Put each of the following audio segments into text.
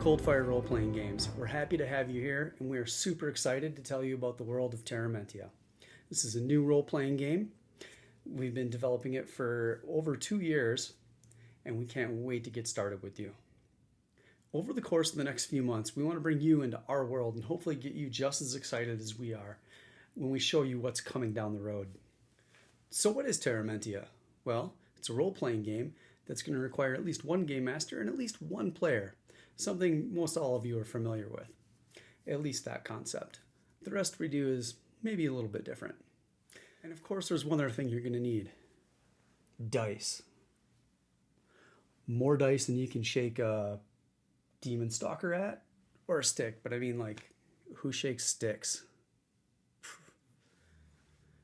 KoldFire role-playing games. We're happy to have you here, and we are super excited to tell you about the world of Ter'Ra'Mentia. This is a new role-playing game. We've been developing it for over 2 years, and we can't wait to get started with you. Over the course of the next few months, we want to bring you into our world and hopefully get you just as excited as we are when we show you what's coming down the road. So what is Ter'Ra'Mentia? Well, it's a role-playing game that's going to require at least one game master and at least one player. Something most all of you are familiar with, at least that concept. The rest we do is maybe a little bit different. And of course, there's one other thing you're going to need. Dice. More dice than you can shake a demon stalker at, or a stick, but I mean, like, who shakes sticks?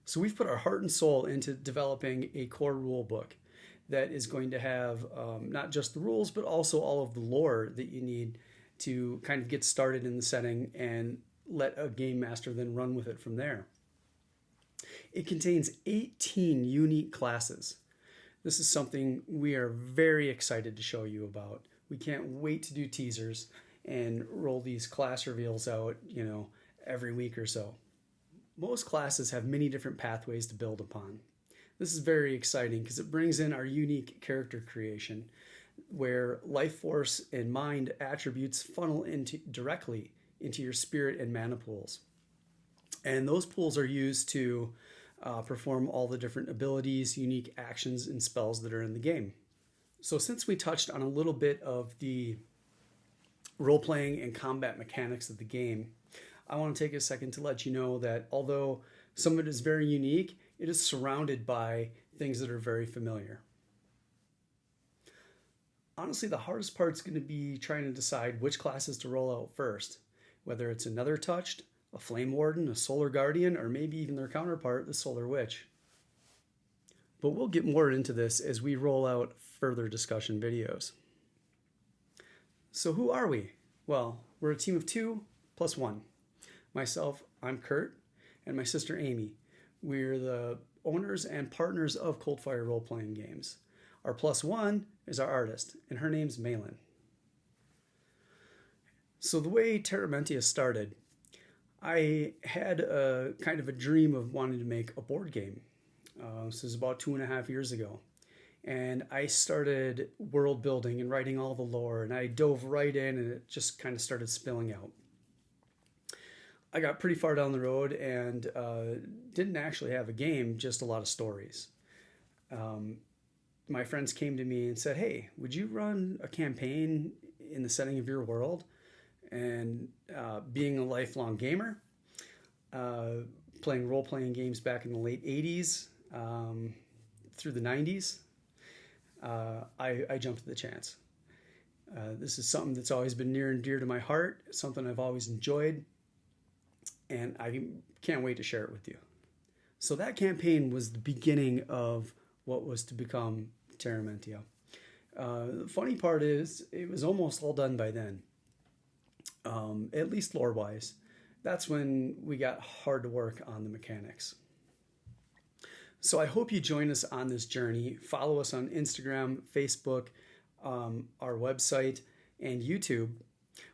So we've put our heart and soul into developing a core rule book that is going to have not just the rules, but also all of the lore that you need to kind of get started in the setting and let a game master then run with it from there. It contains 18 unique classes. This is something we are very excited to show you about. We can't wait to do teasers and roll these class reveals out, every week or so. Most classes have many different pathways to build upon. This is very exciting because it brings in our unique character creation where life force and mind attributes funnel directly into your spirit and mana pools. And those pools are used to perform all the different abilities, unique actions, and spells that are in the game. So since we touched on a little bit of the role-playing and combat mechanics of the game, I want to take a second to let you know that although some of it is very unique, it is surrounded by things that are very familiar. Honestly, the hardest part is going to be trying to decide which classes to roll out first, whether it's another touched, a flame warden, a solar guardian, or maybe even their counterpart, the solar witch. But we'll get more into this as we roll out further discussion videos. So who are we? Well, we're a team of 2 plus 1. Myself, I'm Kurt, and my sister Amy. We're the owners and partners of KoldFire role-playing games. Our plus 1 is our artist, and her name's Malin. So the way Ter'Ra'Mentia started, I had a kind of a dream of wanting to make a board game. This was about 2.5 years ago. And I started world building and writing all the lore, and I dove right in, and it just kind of started spilling out. I got pretty far down the road and didn't actually have a game, just a lot of stories. My friends came to me and said, hey, would you run a campaign in the setting of your world? And being a lifelong gamer, playing role-playing games back in the late 80s through the 90s, I jumped at the chance. This is something that's always been near and dear to my heart, something I've always enjoyed, and I can't wait to share it with you. So that campaign was the beginning of what was to become Ter'Ra'Mentia. The funny part is it was almost all done by then, at least lore-wise. That's when we got hard to work on the mechanics. So I hope you join us on this journey. Follow us on Instagram, Facebook, our website, and YouTube.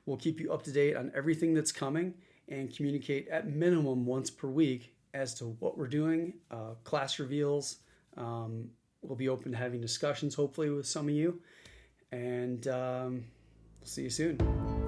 We'll keep you up to date on everything that's coming and communicate at minimum once per week as to what we're doing, class reveals. We'll be open to having discussions, hopefully, with some of you. And we'll see you soon.